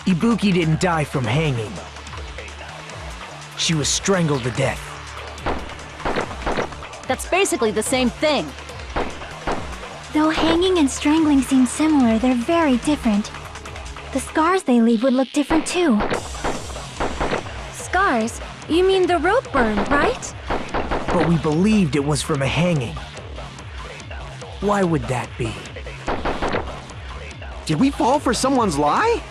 Ibuki didn't die from hanging. She was strangled to death. That's basically the same thing. Though hanging and strangling seem similar, they're very different. The scars they leave would look different too. Scars? You mean the rope burn, right? But we believed it was from a hanging. Why would that be? Did we fall for someone's lie?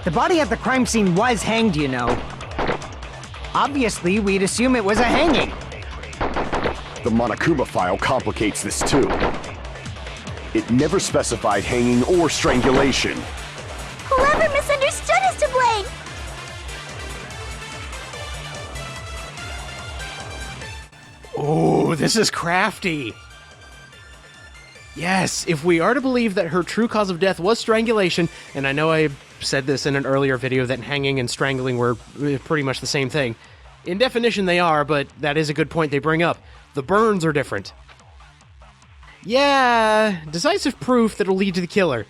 The body at the crime scene was hanged, you know. Obviously, we'd assume it was a hanging. The Monokuma file complicates this too. It never specified hanging or strangulation. Whoever misunderstood is to blame! Oh, this is crafty. Yes, if we are to believe that her true cause of death was strangulation, and I know I said this in an earlier video that hanging and strangling were pretty much the same thing. In definition they are, but that is a good point they bring up. The burns are different. Yeah, decisive proof that'll lead to the killer.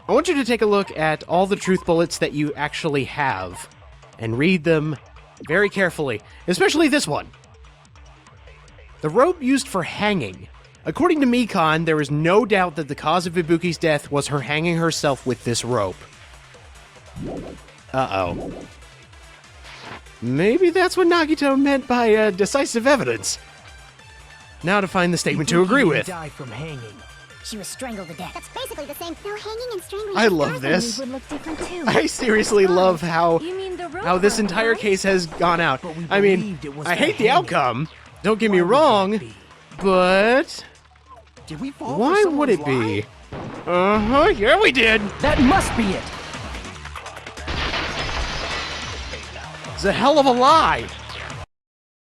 I want you to take a look at all the truth bullets that you actually have, and read them very carefully, especially this one. The rope used for hanging. According to Mikon, there is no doubt that the cause of Ibuki's death was her hanging herself with this rope. Uh-oh. Maybe that's what Nagito meant by decisive evidence. Now to find the statement to agree with. Die from hanging. She was strangled to death. That's basically the same. Though hanging and strangling I love this. would look different too. I seriously love how You mean the rope this burn, entire right? case has gone out. But we I mean, believed it was I the hate the hanging. outcome. Don't get me Why would wrong, that be? but Did we fall why for would someone's it be? Uh-huh, yeah we did. That must be it! It's a hell of a lie.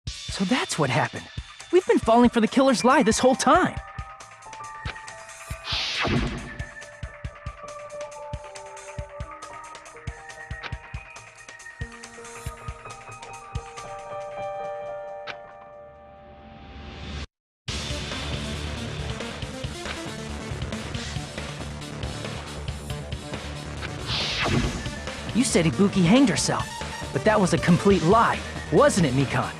So that's what happened. We've been falling for the killer's lie this whole time. You said Ibuki hanged herself, but that was a complete lie, wasn't it, Mikon?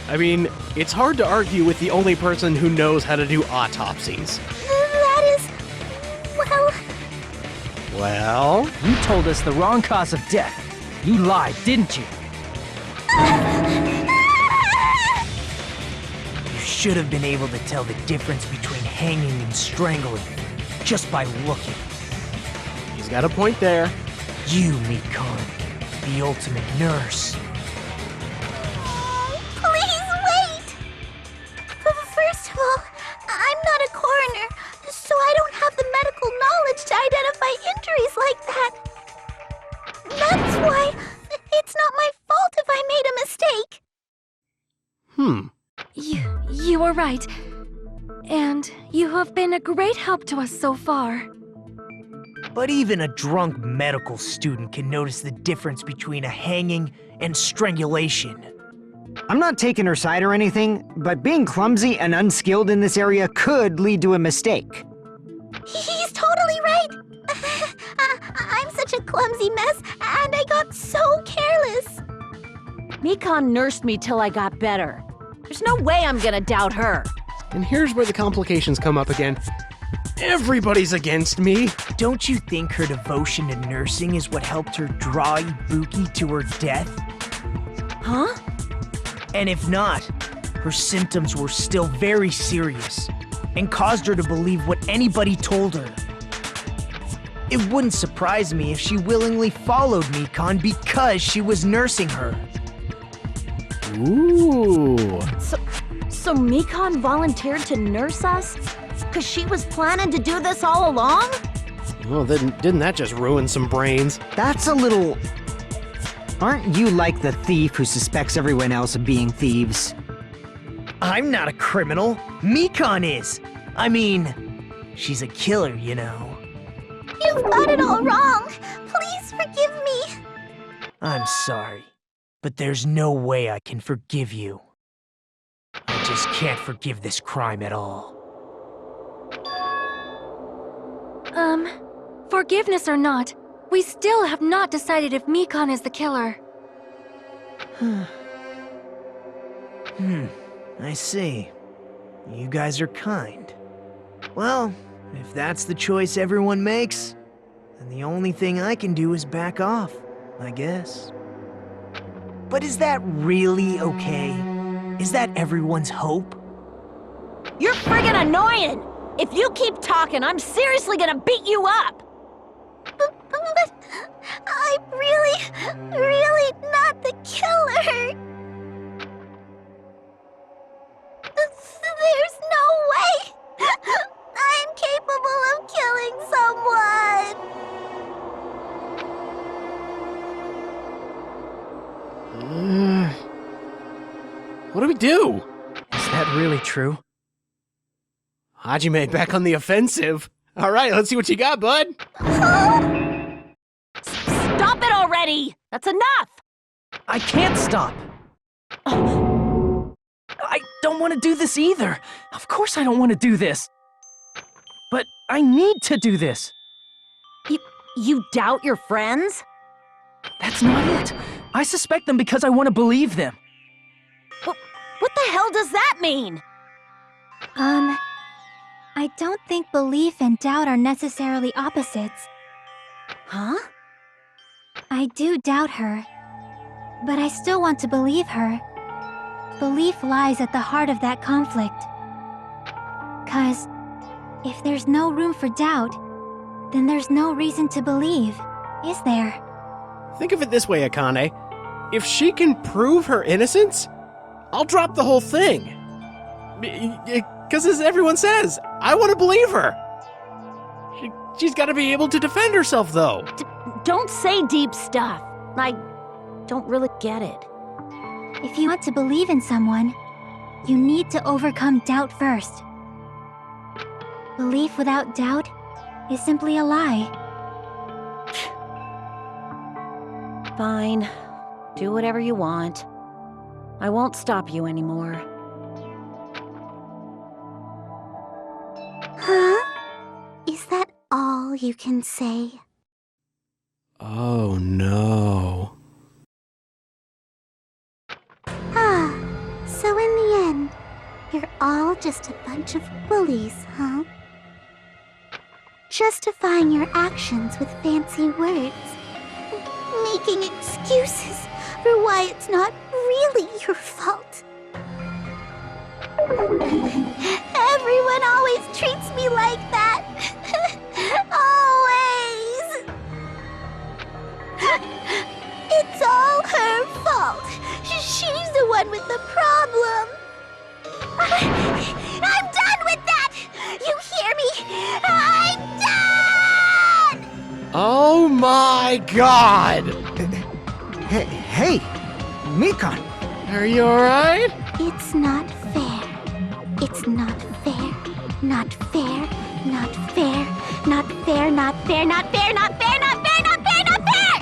I mean, it's hard to argue with the only person who knows how to do autopsies. That is... well... Well, You told us the wrong cause of death. You lied, didn't you? You should have been able to tell the difference between hanging and strangling just by looking. he's got a point there. You, Mikon, the ultimate nurse. Please wait! First of all, I'm not a coroner, so I don't have the medical knowledge to identify injuries like that. That's why it's not my fault if I made a mistake. You were right. And you have been a great help to us so far. But even a drunk medical student can notice the difference between a hanging and strangulation. I'm not taking her side or anything, but being clumsy and unskilled in this area could lead to a mistake. He's totally right. I'm such a clumsy mess, and I got so careless. Mikon nursed me till I got better. There's no way I'm gonna doubt her. And here's where the complications come up again. Everybody's against me. Don't you think her devotion to nursing is what helped her draw Ibuki to her death? Huh? And if not, her symptoms were still very serious and caused her to believe what anybody told her. It wouldn't surprise me if she willingly followed Mikon because she was nursing her. Ooh. So Mikon volunteered to nurse us? Cause she was planning to do this all along? Well, then didn't that just ruin some brains? That's a little... Aren't you like the thief who suspects everyone else of being thieves? I'm not a criminal. Mikon is. I mean, she's a killer, you know. You've got it all wrong. Please forgive me. I'm sorry. But there's no way I can forgive you. I just can't forgive this crime at all. Forgiveness or not, we still have not decided if Mikon is the killer. I see. You guys are kind. Well, if that's the choice everyone makes, then the only thing I can do is back off, I guess. But is that really okay? Is that everyone's hope? You're friggin' annoying! If you keep talking, I'm seriously gonna beat you up! But I'm really not the killer. There's no way I'm capable of killing someone. What do we do? Is that really true? Hajime back on the offensive. All right, let's see what you got, bud. Stop it already! That's enough! I can't stop! I don't want to do this either. Of course I don't want to do this. But I need to do this. You doubt your friends? That's not it. I suspect them because I want to believe them. What the hell does that mean? I don't think belief and doubt are necessarily opposites. Huh? I do doubt her, but I still want to believe her. Belief lies at the heart of that conflict. 'Cause if there's no room for doubt, then there's no reason to believe, is there? Think of it this way, Akane. If she can prove her innocence, I'll drop the whole thing. Because as everyone says, I want to believe her. She's got to be able to defend herself, though. Don't say deep stuff. I don't really get it. If you want to believe in someone, you need to overcome doubt first. Belief without doubt is simply a lie. Fine. Do whatever you want. I won't stop you anymore. Huh? Is that all you can say? Oh, no. So in the end, you're all just a bunch of bullies, huh? Justifying your actions with fancy words. Making excuses for why it's not really your fault. Everyone always treats me like that. Always. It's all her fault. She's the one with the problem. I'm done with that. You hear me? I'm done. Oh my god! Hey, Mikon. Are you alright? It's not fair. It's not fair. Not fair. Not fair. Not fair. Not fair. Not fair. Not fair. Not fair. Not fair. Not fair.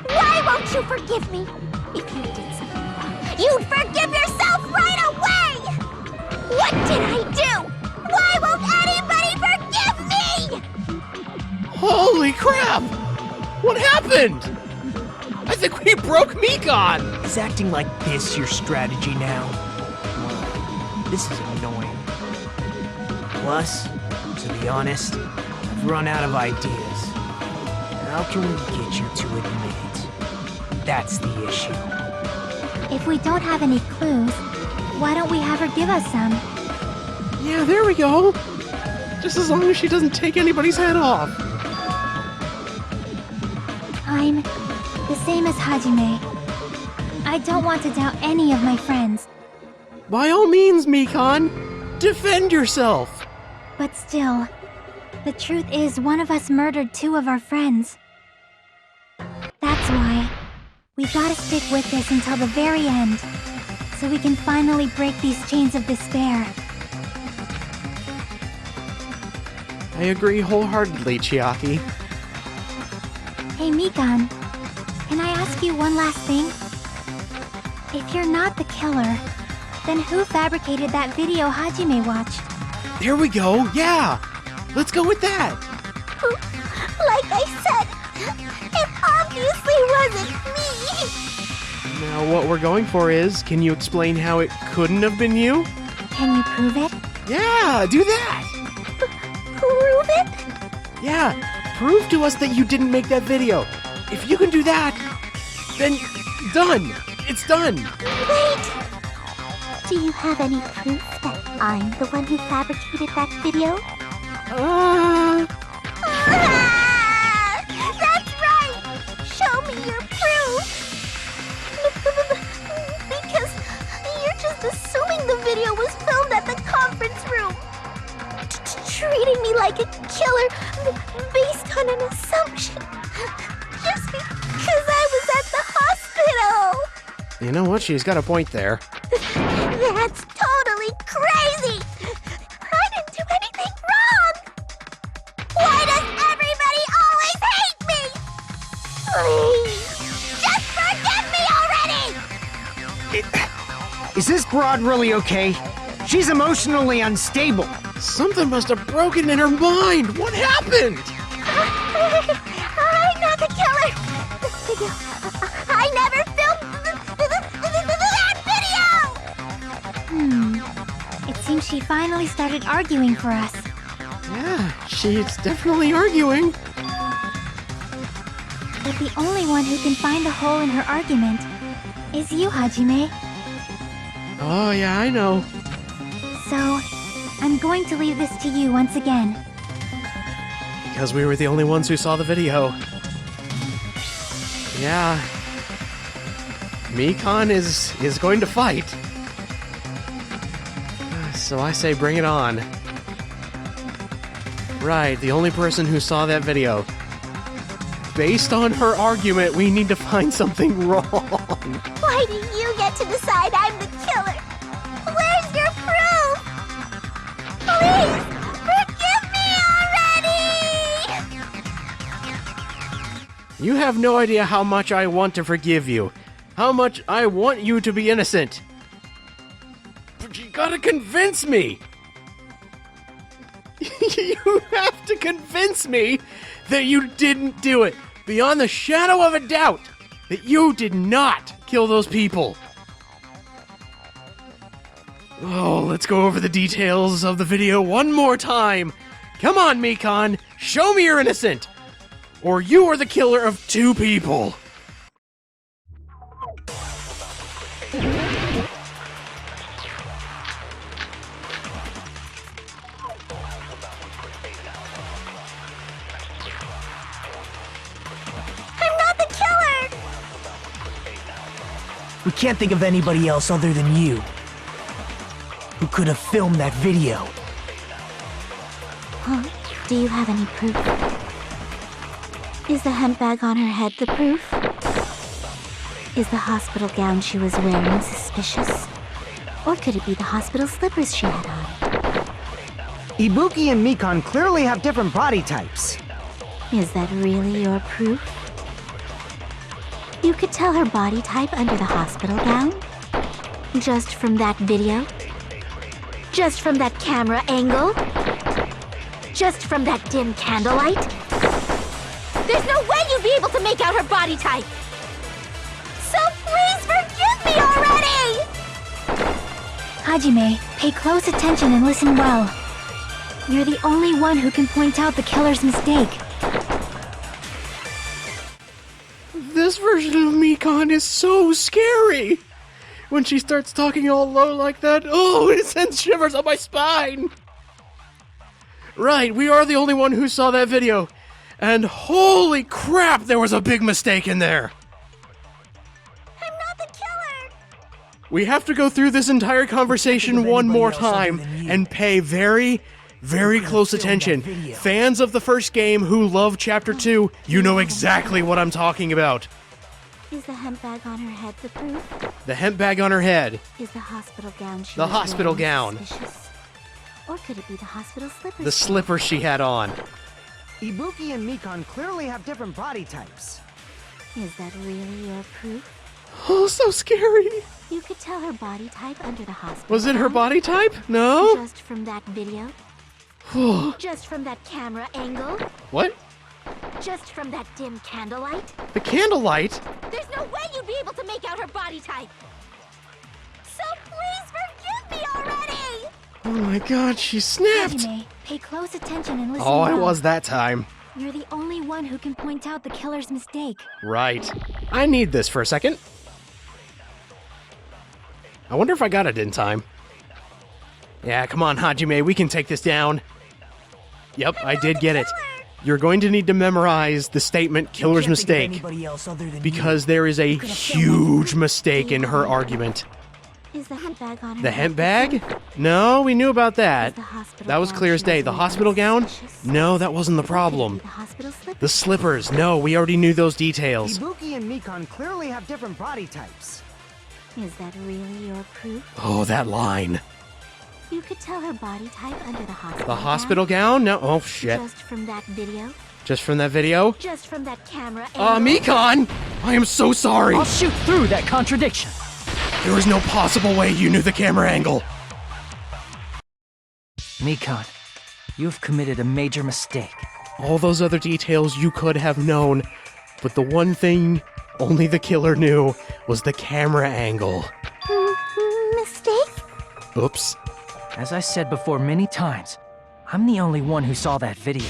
Why won't you forgive me? If you did something wrong, you'd forgive yourself right away! What did I do? Why won't anybody forgive me? Holy crap! What happened? I think we broke Mikon! Is acting like this your strategy now? This is annoying. Plus, to be honest, I've run out of ideas. How can we get you to admit it? That's the issue. If we don't have any clues, why don't we have her give us some? Yeah, there we go. Just as long as she doesn't take anybody's head off. I'm the same as Hajime. I don't want to doubt any of my friends. By all means, Mikon, defend yourself. But still, the truth is one of us murdered two of our friends. That's why we've got to stick with this until the very end, so we can finally break these chains of despair. I agree wholeheartedly, Chiaki. Hey Mikon, can I ask you one last thing? If you're not the killer, then who fabricated that video Hajime watched? There we go, yeah! Let's go with that! Like I said, it obviously wasn't me! Now what we're going for is, can you explain how it couldn't have been you? Can you prove it? Yeah, do that! Prove it? Yeah, prove to us that you didn't make that video. If you can do that, then done! It's done! Wait! Do you have any proof that I'm the one who fabricated that video? That's right! Show me your proof! Because you're just assuming the video was filmed at the conference room. Treating me like a killer based on an assumption. Just because I was at the hospital. You know what? She's got a point there. That's totally crazy! I didn't do anything wrong! Why does everybody always hate me? Please, just forgive me already! Is this broad really okay? She's emotionally unstable. Something must have broken in her mind! What happened? I'm not the killer! The video, I never filmed that video! It seems she finally started arguing for us. Yeah, she's definitely arguing. But the only one who can find a hole in her argument is you, Hajime. Oh yeah, I know. So, I'm going to leave this to you once again. Because we were the only ones who saw the video. Yeah. Mikan is going to fight. So I say bring it on. Right, the only person who saw that video. Based on her argument, we need to find something wrong. Why do you get to decide I'm the killer? Where's your proof? Please, forgive me already! You have no idea how much I want to forgive you. How much I want you to be innocent. But you gotta convince me! You have to convince me that you didn't do it. Beyond the shadow of a doubt that you did not kill those people. Oh, let's go over the details of the video one more time. Come on, Mikan, show me you're innocent. Or you are the killer of 2 people. We can't think of anybody else other than you who could have filmed that video. Huh? Do you have any proof? Is the hemp bag on her head the proof? Is the hospital gown she was wearing suspicious? Or could it be the hospital slippers she had on? Ibuki and Mikan clearly have different body types. Is that really your proof? You could tell her body type under the hospital gown? Just from that video? Just from that camera angle? Just from that dim candlelight? There's no way you'd be able to make out her body type! So please forgive me already! Hajime, pay close attention and listen well. You're the only one who can point out the killer's mistake. This version of Mikan is so scary! When she starts talking all low like that, oh, it sends shivers up my spine! Right, we are the only one who saw that video. And holy crap, there was a big mistake in there! I'm not the killer! We have to go through this entire conversation one more time and pay very, very close attention. Fans of the first game who love Chapter 2, you know exactly what I'm talking about. Is the hemp bag on her head the proof? The hemp bag on her head. Is the hospital gown she The was hospital wearing gown. suspicious? Or could it be the hospital slippers? The slippers she had on. Ibuki and Mikan clearly have different body types. Is that really your proof? Oh, so scary. You could tell her body type under the hospital. Was it her gown. body type? No? Just from that video. Just from that camera angle. What? Just from that dim candlelight. The candlelight? There's no way you'd be able to make out her body type. So please forgive me already! Oh my god, she snapped! Hajime, pay close attention and listen Oh, I well. was that time. You're the only one who can point out the killer's mistake. Right. I need this for a second. I wonder if I got it in time. Yeah, come on, Hajime, we can take this down. Yep, I did get it. You're going to need to memorize the statement killer's mistake. Because there is a huge mistake in her argument. Is the hemp bag on her? The hemp bag? No, we knew about that. The hospital That was gown clear as she day. was The wearing hospital gown? suspicious? No, that wasn't the problem. The hospital slip? The slippers. No, we already knew those details. Ibuki and Mikon clearly have different body types. Is that really your proof? Oh, that line. You could tell her body type under the hospital The hospital gown? No. Oh, shit. Just from that video? Just from that video? Just from that camera angle? Mikon! I am so sorry. I'll shoot through that contradiction. There was no possible way you knew the camera angle. Mikon, you've committed a major mistake. All those other details you could have known, but the one thing only the killer knew was the camera angle. Mistake? Oops. As I said before many times, I'm the only one who saw that video.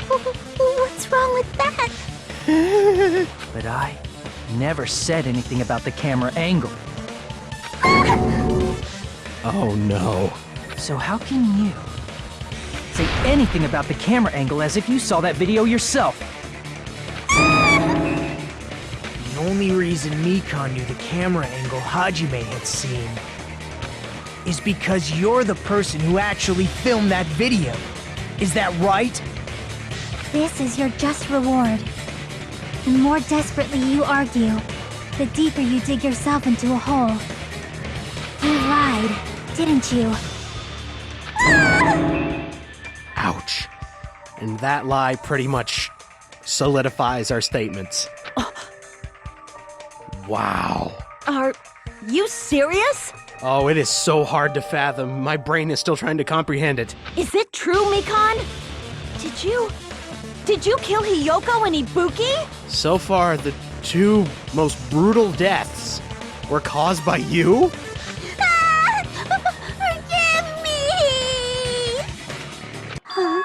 What's wrong with that? But I never said anything about the camera angle. Oh no. So how can you say anything about the camera angle as if you saw that video yourself? The only reason Mikon knew the camera angle Hajime had seen is because you're the person who actually filmed that video. Is that right? This is your just reward. The more desperately you argue, the deeper you dig yourself into a hole. You lied, didn't you? Ouch. And that lie pretty much solidifies our statements. Wow. Are you serious? Oh, it is so hard to fathom. My brain is still trying to comprehend it. Is it true, Mikon? Did you kill Hiyoko and Ibuki? So far, the two most brutal deaths were caused by you? Forgive me! Huh?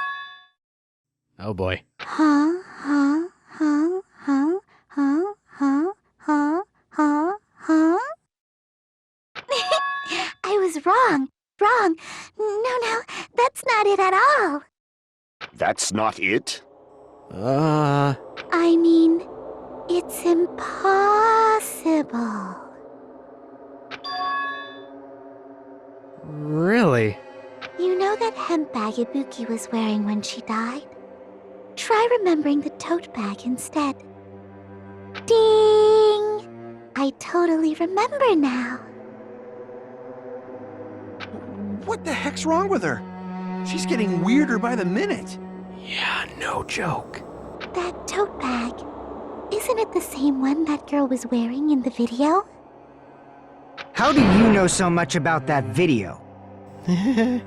Oh boy. Huh? Huh? Huh? Huh? Huh? Huh? Huh? Huh? Huh? I was wrong. Wrong. No, that's not it at all. That's not it? I mean, it's impossible. Really? You know that hemp bag Ibuki was wearing when she died? Try remembering the tote bag instead. Ding! I totally remember now. What the heck's wrong with her? She's getting weirder by the minute. Yeah, no joke. That tote bag, isn't it the same one that girl was wearing in the video? How do you know so much about that video? Who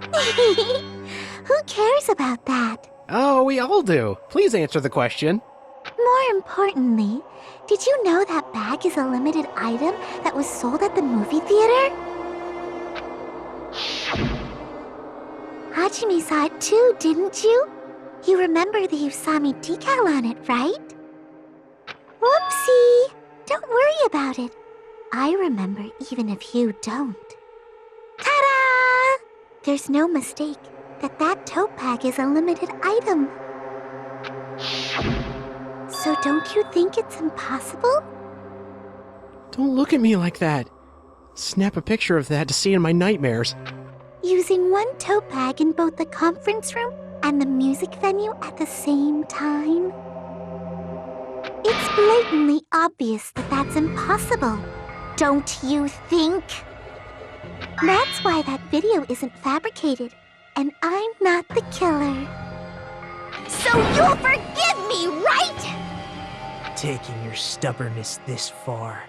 cares about that? Oh, we all do. Please answer the question. More importantly, did you know that bag is a limited item that was sold at the movie theater? Hajime saw it too, didn't you? You remember the Usami decal on it, right? Whoopsie! Don't worry about it. I remember even if you don't. Ta-da! There's no mistake that tote bag is a limited item. So don't you think it's impossible? Don't look at me like that. Snap a picture of that to see in my nightmares. Using one tote bag in both the conference room and the music venue at the same time? It's blatantly obvious that that's impossible. Don't you think? That's why that video isn't fabricated, and I'm not the killer. So you'll forgive me, right? Taking your stubbornness this far,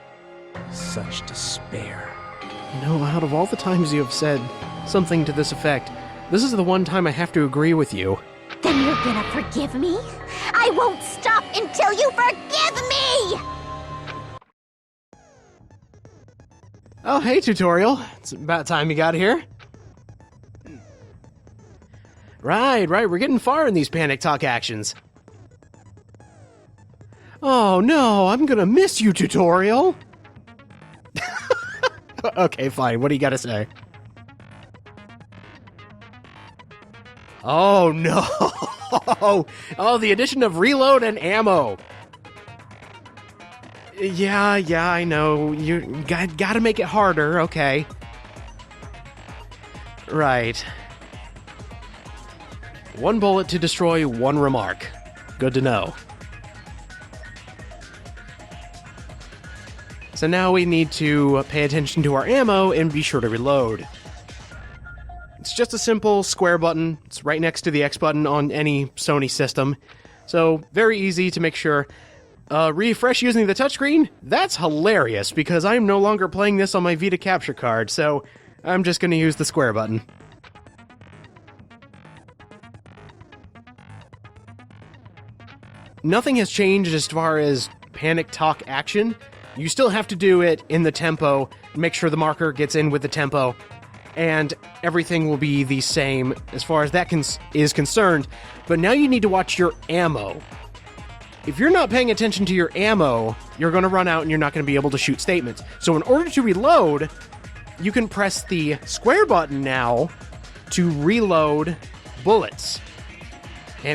Such despair. You know, out of all the times you have said something to this effect, this is the one time I have to agree with you. Then you're gonna forgive me? I won't stop until you forgive me! Oh, hey, tutorial. It's about time you got here. Right, we're getting far in these panic talk actions. Oh no, I'm gonna miss you, tutorial. Okay, fine, what do you gotta say? Oh no! Oh, the addition of reload and ammo. Yeah, I know. You gotta make it harder, okay. Right. 1 bullet to destroy 1 remark. Good to know. So now we need to pay attention to our ammo and be sure to reload. It's just a simple square button. It's right next to the X button on any Sony system. So very easy to make sure. Refresh using the touchscreen? That's hilarious because I'm no longer playing this on my Vita capture card, so I'm just going to use the square button. Nothing has changed as far as panic talk action. You still have to do it in the tempo, make sure the marker gets in with the tempo, and everything will be the same as far as that is concerned. But now you need to watch your ammo. If you're not paying attention to your ammo, you're going to run out and you're not going to be able to shoot statements. So in order to reload, you can press the square button now to reload bullets.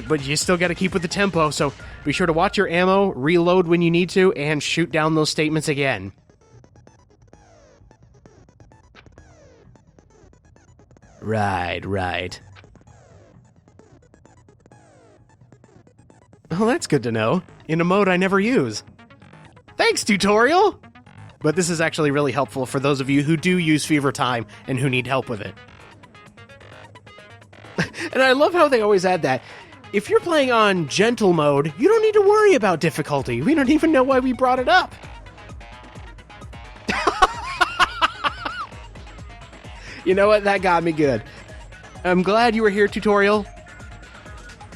But you still got to keep with the tempo, so be sure to watch your ammo, reload when you need to, and shoot down those statements again. Right. Oh, that's good to know. In a mode I never use. Thanks, tutorial! But this is actually really helpful for those of you who do use Fever Time and who need help with it. And I love how they always add that. If you're playing on gentle mode, you don't need to worry about difficulty. We don't even know why we brought it up. You know what? That got me good. I'm glad you were here, tutorial.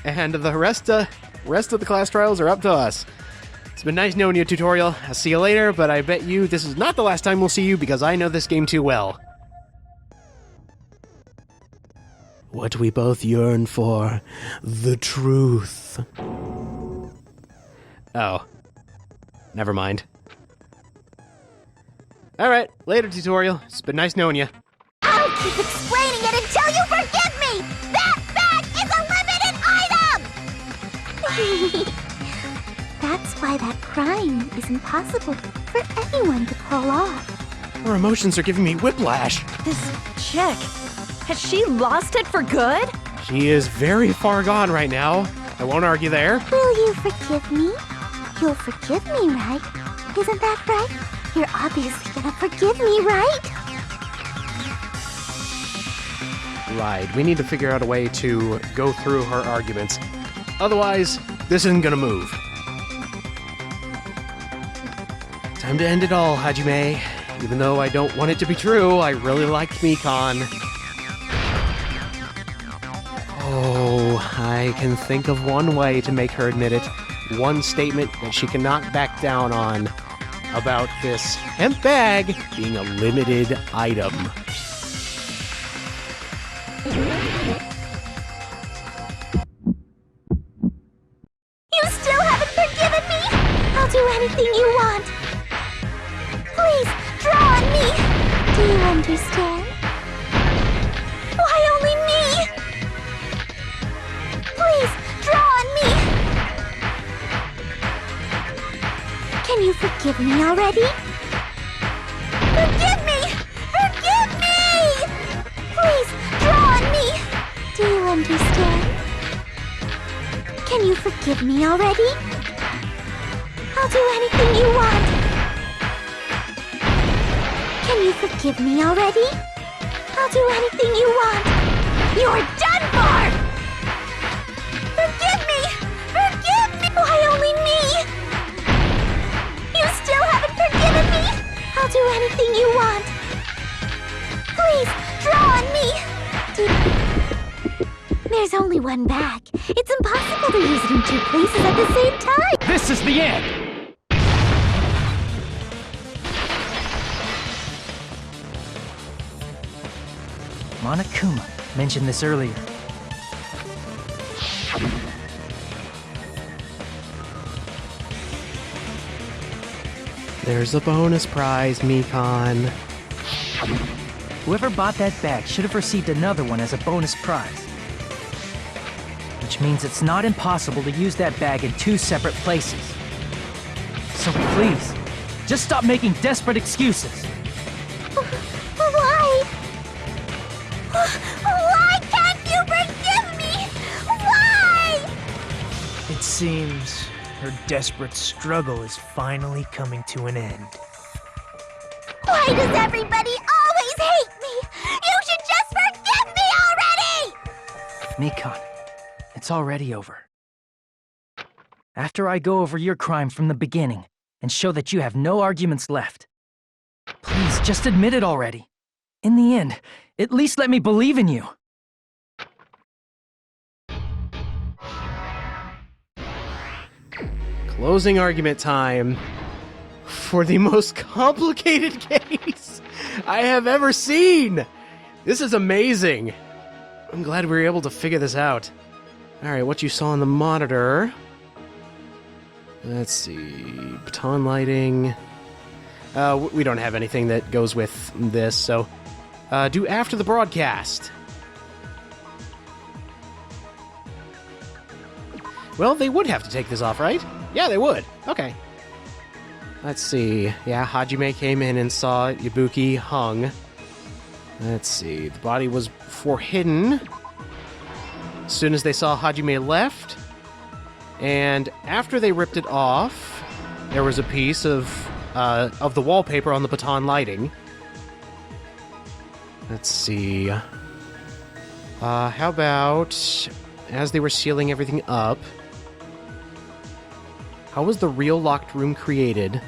And the rest of the class trials are up to us. It's been nice knowing you, tutorial. I'll see you later, but I bet you this is not the last time we'll see you because I know this game too well. What we both yearn for, the truth. Oh. Never mind. Alright, later, tutorial. It's been nice knowing you. I'll keep explaining it until you forgive me! That bag is a limited item! That's why that crime is impossible for anyone to pull off. Her emotions are giving me whiplash. This chick, has she lost it for good? She is very far gone right now. I won't argue there. Will you forgive me? You'll forgive me, right? Isn't that right? You're obviously gonna forgive me, right? Right, we need to figure out a way to go through her arguments. Otherwise, this isn't gonna move. Time to end it all, Hajime. Even though I don't want it to be true, I really liked Mikan. Oh, I can think of one way to make her admit it. One statement that she cannot back down on about this hemp bag being a limited item. You still haven't forgiven me? I'll do anything you want. Please, draw on me. Do you understand? Why only me? Please, draw on me. Can you forgive me already? Forgive me! Forgive me! Please, draw on me. Do you understand? Can you forgive me already? I'll do anything you want. Can you forgive me already? I'll do anything you want. You're done for! Forgive me! Forgive me! Why only me? You still haven't forgiven me? I'll gun back. It's impossible to use it in two places at the same time. This is the end! Monokuma mentioned this earlier. There's a bonus prize, Mikon. Whoever bought that bag should have received another one as a bonus prize. Which means it's not impossible to use that bag in two separate places. So please, just stop making desperate excuses. Why? Why can't you forgive me? Why? It seems her desperate struggle is finally coming to an end. Why does everybody always hate me? You should just forgive me already! Mikon, it's already over. After I go over your crime from the beginning and show that you have no arguments left, please just admit it already. In the end, at least let me believe in you. Closing argument time for the most complicated case I have ever seen. This is amazing. I'm glad we were able to figure this out. All right, what you saw on the monitor. Let's see. Baton lighting. We don't have anything that goes with this, so do after the broadcast. Well, they would have to take this off, right? Yeah, they would. Okay. Let's see. Yeah, Hajime came in and saw Ibuki hung. Let's see. The body was hidden. As soon as they saw Hajime left. And after they ripped it off, there was a piece of the wallpaper on the baton lighting. Let's see. How about, as they were sealing everything up, how was the real locked room created?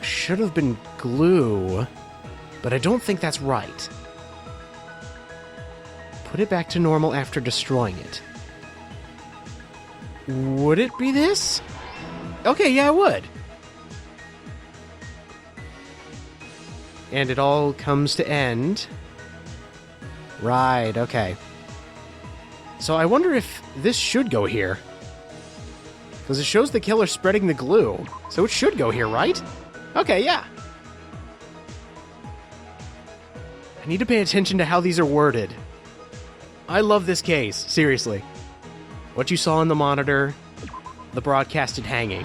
Should have been glue, but I don't think that's right. Put it back to normal after destroying it. Would it be this? Okay, yeah, it would. And it all comes to end. Right, okay. So I wonder if this should go here. Because it shows the killer spreading the glue. So it should go here, right? Okay, yeah. I need to pay attention to how these are worded. I love this case, seriously. What you saw on the monitor, the broadcasted hanging.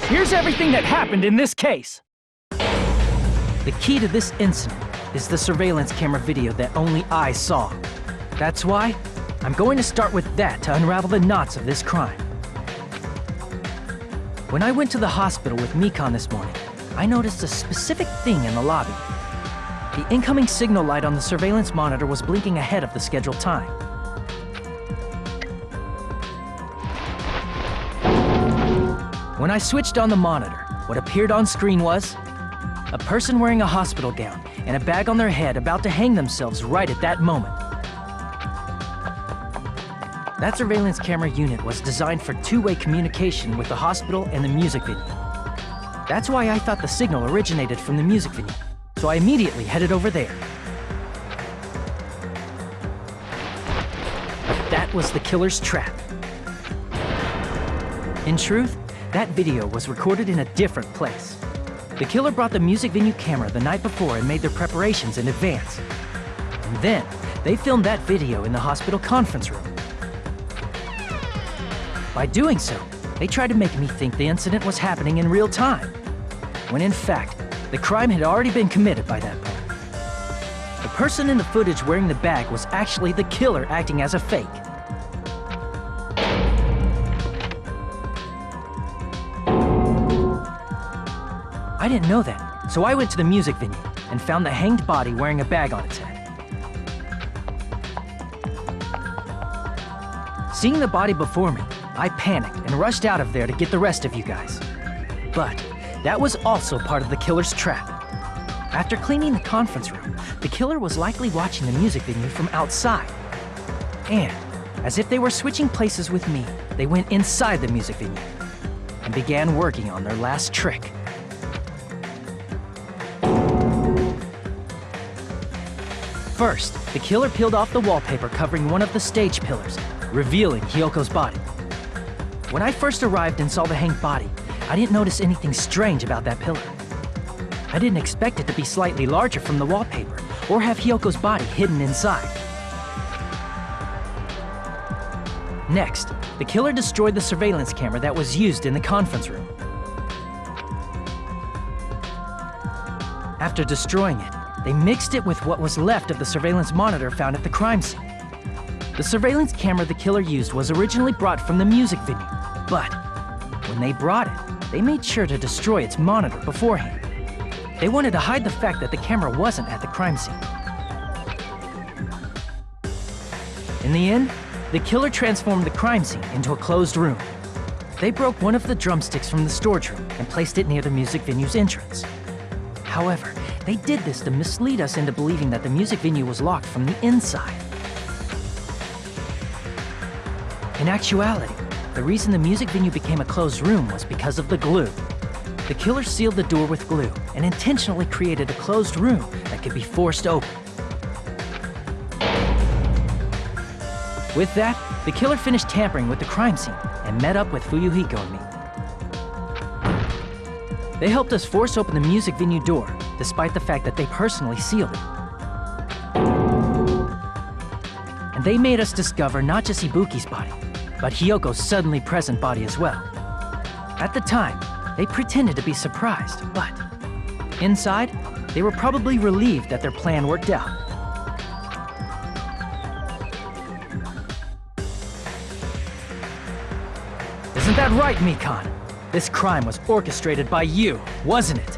Here's everything that happened in this case. The key to this incident is the surveillance camera video that only I saw. That's why I'm going to start with that to unravel the knots of this crime. When I went to the hospital with Mikon this morning, I noticed a specific thing in the lobby. The incoming signal light on the surveillance monitor was blinking ahead of the scheduled time. When I switched on the monitor, what appeared on screen was a person wearing a hospital gown and a bag on their head about to hang themselves right at that moment. That surveillance camera unit was designed for two-way communication with the hospital and the music venue. That's why I thought the signal originated from the music venue, so I immediately headed over there. But that was the killer's trap. In truth, that video was recorded in a different place. The killer brought the music venue camera the night before and made their preparations in advance. And then, they filmed that video in the hospital conference room. By doing so, they tried to make me think the incident was happening in real time, when in fact, the crime had already been committed by that point. The person in the footage wearing the bag was actually the killer acting as a fake. I didn't know that, so I went to the music venue and found the hanged body wearing a bag on its head. Seeing the body before me, I panicked and rushed out of there to get the rest of you guys. But that was also part of the killer's trap. After cleaning the conference room, the killer was likely watching the music venue from outside, And, as if they were switching places with me, they went inside the music venue and began working on their last trick. First, the killer peeled off the wallpaper covering one of the stage pillars, revealing Hyoko's body. When I first arrived and saw the hanged body, I didn't notice anything strange about that pillar. I didn't expect it to be slightly larger from the wallpaper, or have Hyoko's body hidden inside. Next, the killer destroyed the surveillance camera that was used in the conference room. After destroying it, they mixed it with what was left of the surveillance monitor found at the crime scene. The surveillance camera the killer used was originally brought from the music venue, but when they brought it, they made sure to destroy its monitor beforehand. They wanted to hide the fact that the camera wasn't at the crime scene. In the end, the killer transformed the crime scene into a closed room. They broke one of the drumsticks from the storage room and placed it near the music venue's entrance. However, they did this to mislead us into believing that the music venue was locked from the inside. In actuality, the reason the music venue became a closed room was because of the glue. The killer sealed the door with glue and intentionally created a closed room that could be forced open. With that, the killer finished tampering with the crime scene and met up with Fuyuhiko and me. They helped us force open the music venue door, despite the fact that they personally sealed it. And they made us discover not just Ibuki's body, but Hyoko's suddenly present body as well. At the time, they pretended to be surprised, but inside, they were probably relieved that their plan worked out. Isn't that right, Mikan? This crime was orchestrated by you, wasn't it?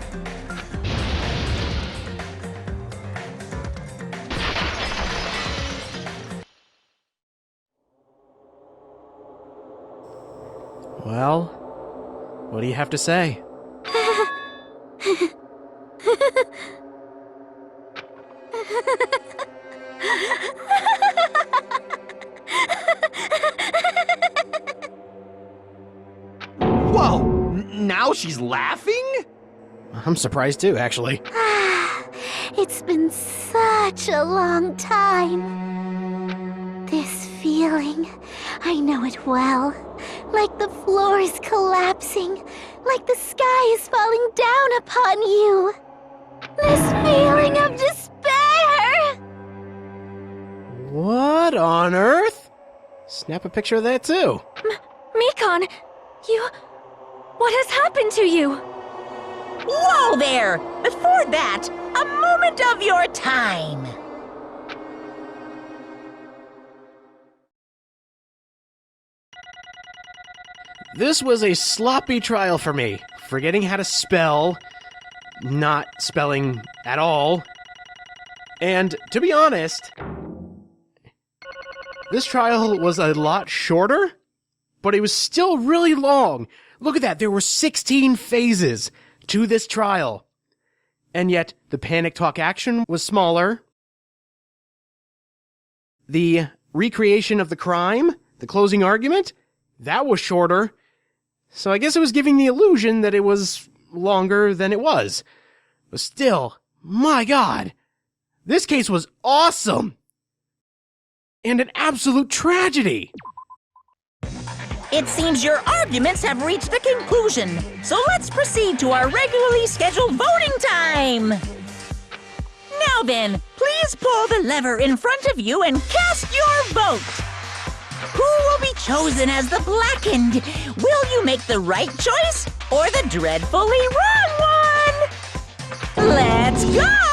Well, what do you have to say? Whoa! Now she's laughing? I'm surprised too, actually. It's been such a long time. This feeling, I know it well. Like the floor is collapsing, like the sky is falling down upon you. This feeling of despair! What on earth? Snap a picture of that too. Mikan, what has happened to you? Whoa there! Before that, a moment of your time. This was a sloppy trial for me, forgetting how to spell, not spelling at all. And to be honest, this trial was a lot shorter, but it was still really long. Look at that, there were 16 phases to this trial. And yet, the panic talk action was smaller. The recreation of the crime, the closing argument, that was shorter. So I guess it was giving the illusion that it was longer than it was. But still, my God, this case was awesome! And an absolute tragedy! It seems your arguments have reached a conclusion, so let's proceed to our regularly scheduled voting time! Now then, please pull the lever in front of you and cast your vote! Who will be chosen as the blackened? Will you make the right choice or the dreadfully wrong one? Let's go!